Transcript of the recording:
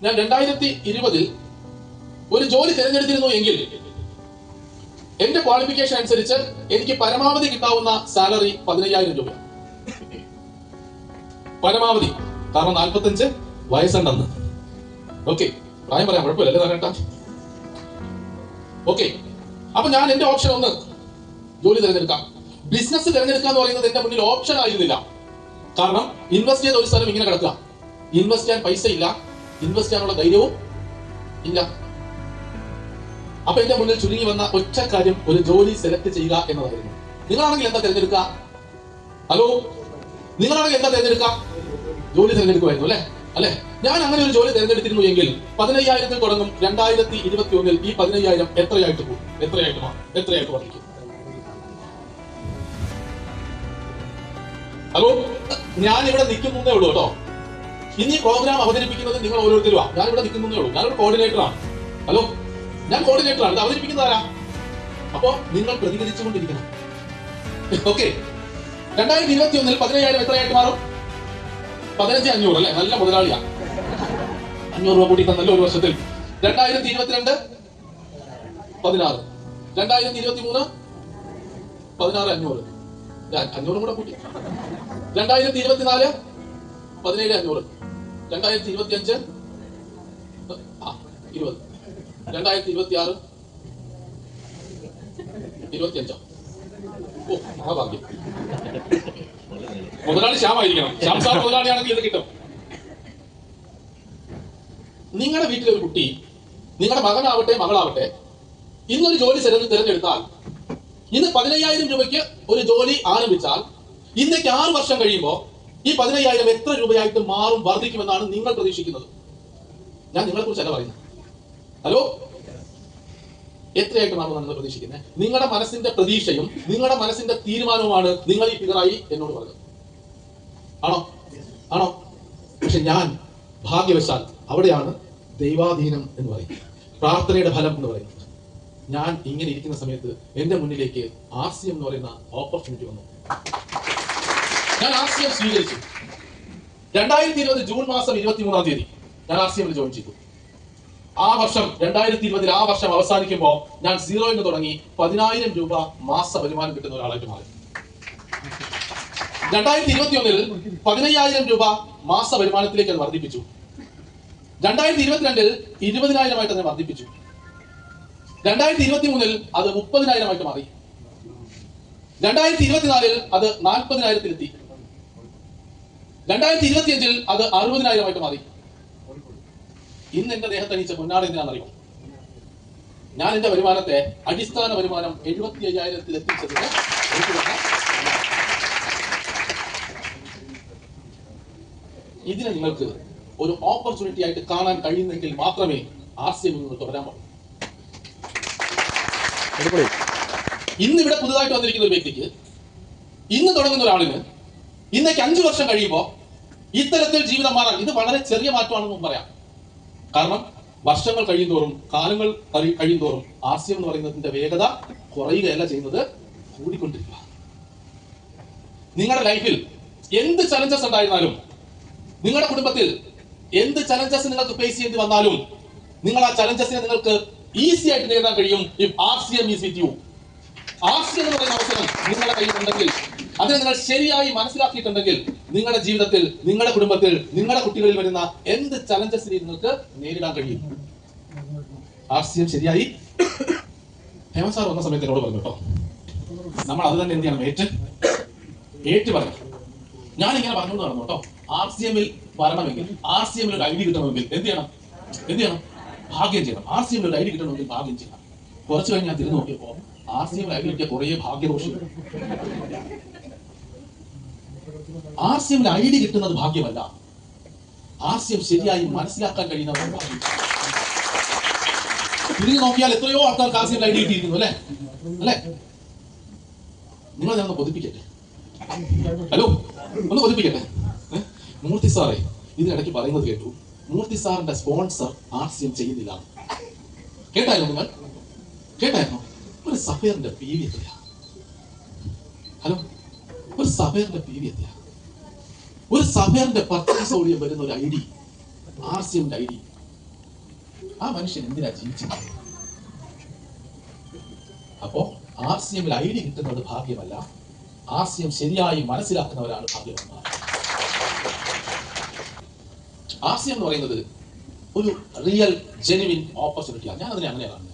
ഞാൻ 2020 ഒരു ജോലി തിരഞ്ഞെടുത്തിരുന്നു എങ്കിൽ എന്റെ ക്വാളിഫിക്കേഷൻ അനുസരിച്ച് എനിക്ക് പരമാവധി കിട്ടാവുന്ന സാലറി 15,000 രൂപ. പരമാവധി. കാരണം 45 വയസ്സുണ്ടെന്ന്. ഓക്കെ, പ്രായം പറയാം, കുഴപ്പമില്ലല്ലേ താരേട്ടാ? ഓക്കെ, അപ്പൊ ഞാൻ എന്റെ ഓപ്ഷൻ ഒന്ന് ജോലി തിരഞ്ഞെടുക്കാം. ബിസിനസ് തിരഞ്ഞെടുക്കുക എന്ന് പറയുന്നത് എന്റെ മുന്നിൽ ഓപ്ഷൻ ആയിരുന്നില്ല. കാരണം ഇൻവെസ്റ്റ് ചെയ്ത ഒരു സ്ഥലം ഇങ്ങനെ കിടക്കുക, ഇൻവെസ്റ്റ് ചെയ്യാൻ പൈസ ഇല്ല, ഇൻവെസ്റ്റ് ചെയ്യാനുള്ള ധൈര്യവും ഇല്ല. അപ്പൊ എന്റെ മുന്നിൽ ചുരുങ്ങി വന്ന ഒറ്റ കാര്യം ഒരു ജോലി സെലക്ട് ചെയ്യുക എന്നതായിരുന്നു. നിങ്ങളാണെങ്കിൽ എന്താ തിരഞ്ഞെടുക്കുക? ഹലോ, നിങ്ങളാണെങ്കിൽ എന്താ തിരഞ്ഞെടുക്കുക? ജോലി തിരഞ്ഞെടുക്കുമായിരുന്നു അല്ലെ? അല്ലെ? ഞാൻ അങ്ങനെ ഒരു ജോലി തിരഞ്ഞെടുത്തിരുന്നു എങ്കിൽ 15,000 തുടങ്ങും 2021 ഈ 15,000 എത്രയായിട്ട് പോകും? എത്രയായിട്ട് വർദ്ധിക്കും? ഹലോ, ഞാൻ ഇവിടെ നിൽക്കുന്നേ ഉള്ളൂ കേട്ടോ. ഇനി പ്രോഗ്രാം അവതരിപ്പിക്കുന്നത് നിങ്ങൾ ഓരോരുത്തരുമാണ്. ഞാൻ ഇവിടെ നിൽക്കുന്നേ ഉള്ളൂ. ഞാനൊരു കോർഡിനേറ്ററാണ്. ഹലോ, ഞാൻ കോർഡിനേറ്ററാണ്. ഇത് അവതരിപ്പിക്കുന്നത് ആരാ? അപ്പോ നിങ്ങൾ പ്രതികരിച്ചുകൊണ്ടിരിക്കണം. ഓക്കെ, 2021 15,000 എത്രയായിട്ട് മാറും? 15,500 അല്ലെ? നല്ല മുതലാളിയാ. 500 രൂപ കൂടി തന്നല്ലോ ഒരു വർഷത്തിൽ. 2022 16, 2023 16,500, 500 കൂടെ കൂട്ടി. 2024 17,500, 2025 20, 2026 25. ഓ, മഹാഭാഗ്യം. മുതലാളി ശ്യാമായിരിക്കണം. ശ്യാം സാർ മുതലാളിയാണെങ്കിൽ ഇത് കിട്ടും. നിങ്ങളുടെ വീട്ടിലെ ഒരു കുട്ടി, നിങ്ങളുടെ മകനാവട്ടെ മകളാവട്ടെ, ഇന്നൊരു ജോലി തിരഞ്ഞെടുത്താൽ, ഇന്ന് 15,000 രൂപയ്ക്ക് ഒരു ജോലി ആരംഭിച്ചാൽ, ഇന്നേക്ക് 6 വർഷം കഴിയുമ്പോൾ ഈ 15,000 എത്ര രൂപയായിട്ട് മാറും, വർദ്ധിക്കുമെന്നാണ് നിങ്ങൾ പ്രതീക്ഷിക്കുന്നത്? ഞാൻ നിങ്ങളെ കുറിച്ചല്ല പറയുന്നത്. ഹലോ, എത്രയായിട്ട് മാറുമെന്നാണ് നിങ്ങൾ പ്രതീക്ഷിക്കുന്നത്? നിങ്ങളുടെ മനസ്സിന്റെ പ്രതീക്ഷയും നിങ്ങളുടെ മനസ്സിന്റെ തീരുമാനവുമാണ് നിങ്ങൾ ഈ ഫിഗറായി എന്നോട് പറഞ്ഞത്. ആണോ? പക്ഷെ ഞാൻ ഭാഗ്യവശാൽ, അവിടെയാണ് ദൈവാധീനം എന്ന് പറയുന്നത്, പ്രാർത്ഥനയുടെ ഫലം എന്ന് പറയുന്നത്. ഞാൻ ഇങ്ങനെ ഇരിക്കുന്ന സമയത്ത് എന്റെ മുന്നിലേക്ക് RCM എന്ന് പറയുന്ന ഓപ്പർച്യൂണിറ്റി വന്നു. ഞാൻ RCM സ്വീകരിച്ചു. 2020 ജൂൺ മാസം 23-ാം തീയതി ഞാൻ RCM ജോയിൻ ചെയ്തു. ആ വർഷം 2020 ആ വർഷം അവസാനിക്കുമ്പോൾ ഞാൻ 0 നിന്ന് തുടങ്ങി 10,000 രൂപ മാസ വരുമാനം കിട്ടുന്ന ഒരാളായിട്ട് മാറി. 2021 15,000 രൂപ മാസ വരുമാനത്തിലേക്ക് അത് വർദ്ധിപ്പിച്ചു. 2022 20,000 അതിനെ വർദ്ധിപ്പിച്ചു. 2023 അത് 30,000 മാറി. 2024 അത് 40,000 2025 അത് 60,000 മാറി. ഇന്ന് എന്റെ ദേഹത്തണിച്ച പൊന്നാട് എന്തിനാണെന്നറിയോ? ഞാൻ എന്റെ വരുമാനത്തെ അടിസ്ഥാന വരുമാനം 75,000 എത്തിച്ചതിന് ഇതിനെ നിങ്ങൾക്ക് ഒരു ഓപ്പർച്യൂണിറ്റി ആയിട്ട് കാണാൻ കഴിയുന്നെങ്കിൽ മാത്രമേ RCM നിങ്ങൾ തുടരാൻ പാടൂ. ഇന്ന് ഇവിടെ പുതുതായിട്ട് വന്നിരിക്കുന്ന ഒരു വ്യക്തിക്ക്, ഇന്ന് തുടങ്ങുന്ന ഒരാളിന് ഇന്നേക്ക് 5 വർഷം കഴിയുമ്പോൾ ഇത്തരത്തിൽ ജീവിതം മാറാൻ ഇത് വളരെ ചെറിയ മാറ്റമാണെന്നും പറയാം. കാരണം വർഷങ്ങൾ കഴിയുന്തോറും, കാലങ്ങൾ കഴിയുന്തോറും RCM എന്ന് പറയുന്നതിന്റെ വേഗത കുറയുകയല്ല ചെയ്യുന്നത്, കൂടിക്കൊണ്ടിരിക്കുക. നിങ്ങളുടെ ലൈഫിൽ എന്ത് ചലഞ്ചസ് ഉണ്ടായിരുന്നാലും, നിങ്ങളുടെ കുടുംബത്തിൽ എന്ത് ചലഞ്ചസ് നിങ്ങൾക്ക് ഫേസ് ചെയ്യേണ്ടി വന്നാലും, നിങ്ങൾ ആ ചലഞ്ചസിനെ നിങ്ങൾക്ക് ഈസി ആയിട്ട് നേരിടാൻ കഴിയും if RCM is with you. RCM എന്ന് പറയുന്ന അവസരം നിങ്ങളുടെ കയ്യിലുണ്ടെങ്കിൽ, അതിനെ നിങ്ങൾ ശരിയായി മനസ്സിലാക്കിയിട്ടുണ്ടെങ്കിൽ, നിങ്ങളുടെ ജീവിതത്തിൽ, നിങ്ങളുടെ കുടുംബത്തിൽ, നിങ്ങളുടെ കുട്ടികളിൽ വരുന്ന എന്ത് ചലഞ്ചസിനെയും നിങ്ങൾക്ക് നേരിടാൻ കഴിയും. RCM ശരിയായി ഹേമന്ത് സാർ വന്ന സമയത്ത് എന്നോട് പറഞ്ഞു കേട്ടോ, നമ്മൾ അത് തന്നെ എന്ത് ചെയ്യണം, ഏറ്റു പറഞ്ഞു. ഞാനിങ്ങനെ പറഞ്ഞു നടന്നു കേട്ടോ. RCM-ൽ വരണമെങ്കിൽ, RCM-ൽ ഒരു ID കിട്ടണമെങ്കിൽ എന്ത് ചെയ്യണം? ഭാഗ്യം ചെയ്യണം. RCM-ൽ ഒരു ID കിട്ടണമെങ്കിൽ ഭാഗ്യം ചെയ്യണം. കുറച്ചു കഴിഞ്ഞ് ഞാൻ തിരിഞ്ഞു നോക്കിയപ്പോ RCM-ൽ ID കിട്ടിയ കുറെ ഭാഗ്യദോഷികൾ. RCM-ൽ ID കിട്ടുന്നത് ഭാഗ്യമല്ല, RCM ശരിയായി മനസ്സിലാക്കാൻ കഴിയുന്നവരാണ് ഭാഗ്യം. തിരിഞ്ഞു നോക്കിയാൽ എത്രയോ ആൾക്കാർക്ക് RCM-ൽ ID കിട്ടിയിരിക്കുന്നു അല്ലേ? നിങ്ങൾ ഞാനൊന്ന് കൊതിപ്പിക്കട്ടെ. ഹലോ, ഒന്ന് കൊതിപ്പിക്കട്ടെ. മൂർത്തി സാറേ ഇതിനിടയ്ക്ക് പറയുന്നത് കേട്ടു, മൂർത്തി സാറിന്റെ സ്പോൺസർ RCM ചെയ്യുന്നില്ല. കേട്ടായിരുന്നോ? ഒരു സഫയറിന്റെ PV എത്രയാ? ഹലോ, ഒരു സഫയറിന്റെ PV എത്രയാ? ഒരു സഫയറിന്റെ പർച്ചേസ് ഓടിയം വരുന്ന ഒരു ID, RCM-ന്റെ ID ആ മനുഷ്യൻ എന്തിനാ ജീവിച്ചത്? അപ്പോ RCMൽ ID കിട്ടുന്നത് ഭാഗ്യമല്ല, RCM ശരിയായി മനസ്സിലാക്കുന്നവരാണ് ഭാഗ്യവാന്മാർ. RCM എന്ന് പറയുന്നത് ഒരു റിയൽ ജെനുവിൻ ഓപ്പർച്യൂണിറ്റിയാണ്. ഞാൻ അതിനെ അങ്ങനെയാണ്.